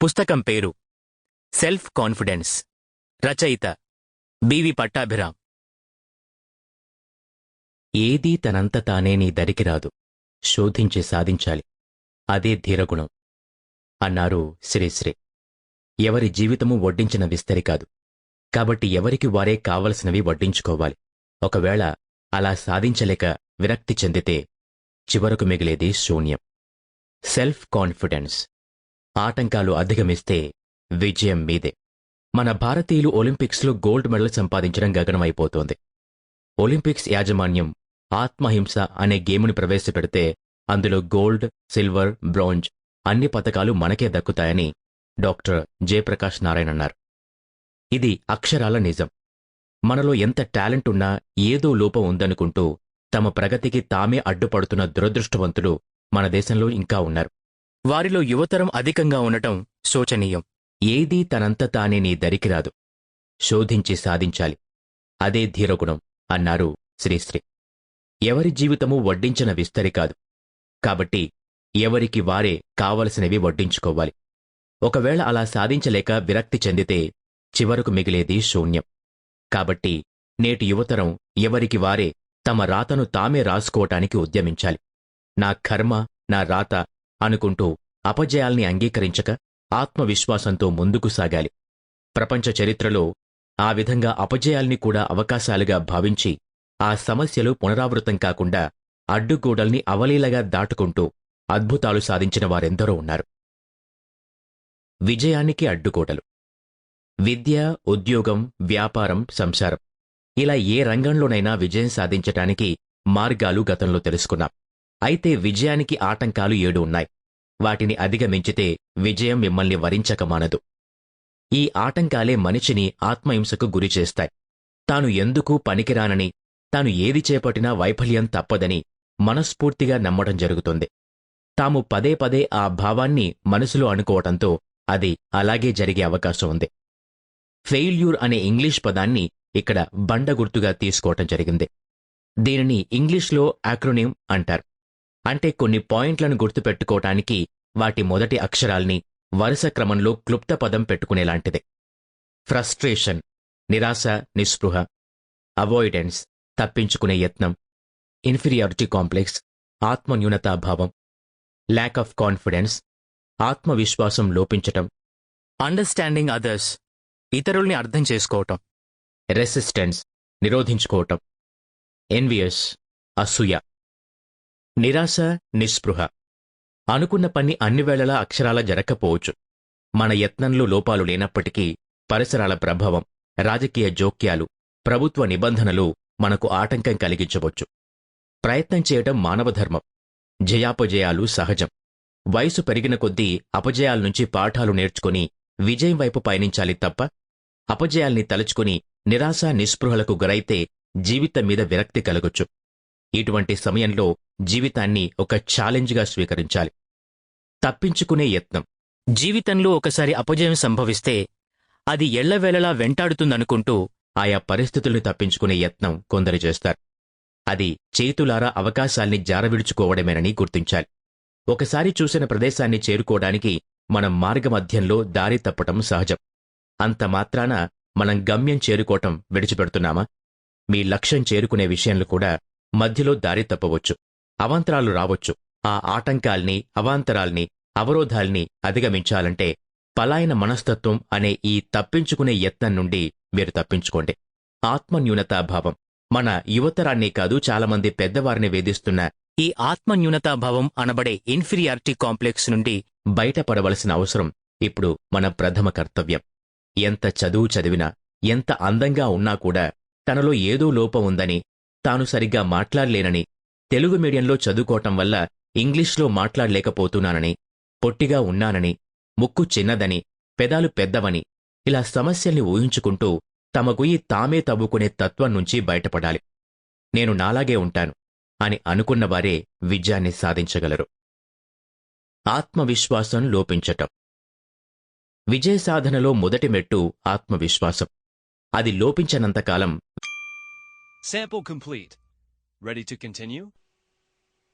పుస్తకం పేరు self confidence. రచయిత బివి పట్టాభిరామ్. ఏదీ తనంత తానే నీ దరికి రాదు, శోధించి సాధించాలి, అదే ధీరగుణం అన్నారు శ్రీశ్రీ. ఎవరి జీవితము వడ్డించిన విస్తరి కాదు, కాబట్టి ఎవరికి వారే కావలసినవి వడ్డించుకోవాలి. ఒకవేళ అలా సాధించలేక విరక్తి చెందితే చివరకు మిగిలేది శూన్యం. Self confidence. ఆటంకాలు అధిగమిస్తే విజయం మీదే. మన భారతీయులు ఒలింపిక్స్లో గోల్డ్ మెడల్ సంపాదించడం గగనమైపోతోంది. ఒలింపిక్స్ యాజమాన్యం ఆత్మహింస అనే గేముని ప్రవేశపెడితే అందులో గోల్డ్, సిల్వర్, బ్రాంజ్ అన్ని పతకాలు మనకే దక్కుతాయని డాక్టర్ జయప్రకాష్ నారాయణ్ అన్నారు. ఇది అక్షరాల నిజం. మనలో ఎంత టాలెంట్ ఉన్నా ఏదో లోపం ఉందనుకుంటూ తమ ప్రగతికి తామే అడ్డుపడుతున్న దురదృష్టవంతులు మన దేశంలో ఇంకా ఉన్నారు. వారిలో యువతరం అధికంగా ఉండటం శోచనీయం. ఏదీ తనంత తానే నీ దరికి రాదు, శోధించి సాధించాలి, అదే ధీరగుణం అన్నారు శ్రీశ్రీ. ఎవరి జీవితము వడ్డించిన విస్తరి కాదు, కాబట్టి ఎవరికి వారే కావలసినవి వడ్డించుకోవాలి. ఒకవేళ అలా సాధించలేక విరక్తి చెందితే చివరకు మిగిలేది శూన్యం. కాబట్టి నేటి యువతరం ఎవరికి వారే తమ రాతను తామే రాసుకోవటానికి ఉద్యమించాలి. నా కర్మ, నా రాత అనుకుంటూ అపజయాల్ని అంగీకరించక ఆత్మవిశ్వాసంతో ముందుకు సాగాలి. ప్రపంచ చరిత్రలో ఆ విధంగా అపజయాల్ని కూడా అవకాశాలుగా భావించి ఆ సమస్యలు పునరావృతం కాకుండా అడ్డుగోడల్ని అవలీలగా దాటుకుంటూ అద్భుతాలు సాధించిన వారెందరో ఉన్నారు. విజయానికి అడ్డుగోడలు. విద్య, ఉద్యోగం, వ్యాపారం, సంసారం ఇలా ఏ రంగంలోనైనా విజయం సాధించటానికి మార్గాలు గతంలో తెలుసుకున్నాం. అయితే విజయానికి ఆటంకాలు 7 ఉన్నాయి. వాటిని అధిగమించితే విజయం మిమ్మల్ని వరించక మానదు. ఈ ఆటంకాలే మనిషిని ఆత్మహింసకు గురిచేస్తాయి. తాను ఎందుకు పనికిరానని, తాను ఏది చేపట్టినా వైఫల్యం తప్పదని మనస్ఫూర్తిగా నమ్మడం జరుగుతుంది. తాము పదే పదే ఆ భావాన్ని మనసులో అనుకోవటంతో అది అలాగే జరిగే అవకాశం ఉంది. ఫెయిల్యూర్ అనే ఇంగ్లీష్ పదాన్ని ఇక్కడ బండగుర్తుగా తీసుకోవటం జరిగింది. దీనిని ఇంగ్లీష్లో యాక్రోనిమ్ అంటారు. అంటే కొన్ని పాయింట్లను గుర్తుపెట్టుకోవటానికి వాటి మొదటి అక్షరాల్ని వరుస క్రమంలో క్లుప్త పదం పెట్టుకునేలాంటిది. ఫ్రస్ట్రేషన్, నిరాశ, నిస్పృహ. అవాయిడెన్స్, తప్పించుకునే యత్నం. ఇన్ఫీరియారిటీ కాంప్లెక్స్, ఆత్మన్యూనతాభావం. ల్యాక్ ఆఫ్ కాన్ఫిడెన్స్, ఆత్మవిశ్వాసం లోపించటం. అండర్స్టాండింగ్ అదర్స్, ఇతరుల్ని అర్థం చేసుకోవటం. రెసిస్టెన్స్, నిరోధించుకోవటం. ఎన్వియస్, అసూయ. నిరాశ, నిస్పృహ. అనుకున్న పని అన్ని వేళలా అక్షరాల జరగకపోవచ్చు. మన యత్నంలో లోపాలు లేనప్పటికీ పరిసరాల ప్రభావం, రాజకీయ జోక్యాలు, ప్రభుత్వ నిబంధనలు మనకు ఆటంకం కలిగించవచ్చు. ప్రయత్నం చేయటం మానవధర్మం. జయాపజయాలు సహజం. వయసు పెరిగిన కొద్దీ అపజయాల్నుంచి పాఠాలు నేర్చుకుని విజయం వైపు పయనించాలి తప్ప అపజయాల్ని తలుచుకుని నిరాశ, నిస్పృహలకు గురైతే జీవితం మీద విరక్తి కలగొచ్చు. ఇటువంటి సమయంలో జీవితాన్ని ఒక ఛాలెంజ్గా స్వీకరించాలి. తప్పించుకునే యత్నం. జీవితంలో ఒకసారి అపజయం సంభవిస్తే అది ఎళ్లవేళలా వెంటాడుతుందనుకుంటూ ఆయా పరిస్థితుల్ని తప్పించుకునే యత్నం కొందరు చేస్తారు. అది చేతులారా అవకాశాల్ని జారవిడుచుకోవడమేనని గుర్తించాలి. ఒకసారి చూసిన ప్రదేశాన్ని చేరుకోవడానికి మనం మార్గమధ్యంలో దారి తప్పటం సహజం. అంత మాత్రాన మనం గమ్యం చేరుకోవటం విడిచిపెడుతున్నామా? మీ లక్ష్యం చేరుకునే విషయంలో కూడా మధ్యలో దారి తప్పవచ్చు, అవాంతరాలు రావచ్చు. ఆ ఆటంకాల్ని, అవాంతరాల్ని, అవరోధాల్ని అధిగమించాలంటే పలాయన మనస్తత్వం అనే ఈ తప్పించుకునే యత్నం నుండి మీరు తప్పించుకోండి. ఆత్మన్యూనతాభావం. మన యువతరాన్నే కాదు చాలామంది పెద్దవారిని వేధిస్తున్న ఈ ఆత్మన్యూనతాభావం అనబడే ఇన్ఫీరియారిటీ కాంప్లెక్స్ నుండి బయటపడవలసిన అవసరం ఇప్పుడు మన ప్రథమ కర్తవ్యం. ఎంత చదువు చదివినా, ఎంత అందంగా ఉన్నా కూడా తనలో ఏదో లోపం ఉందని, తాను సరిగ్గా మాట్లాడలేనని, తెలుగు మీడియంలో చదువుకోవటం వల్ల ఇంగ్లీష్లో మాట్లాడలేకపోతున్నానని, పొట్టిగా ఉన్నానని, ముక్కు చిన్నదని, పెదాలు పెద్దవని ఇలా సమస్యల్ని ఊహించుకుంటూ తమ గుయ్యి తామే తవ్వుకునే తత్వం నుంచి బయటపడాలి. నేను నాలాగే ఉంటాను అని అనుకున్నవారే విజయాన్ని సాధించగలరు. ఆత్మవిశ్వాసం లోపించటం. విజయ సాధనలో మొదటి మెట్టు ఆత్మవిశ్వాసం. అది లోపించనంతకాలం Sample complete. Ready to continue?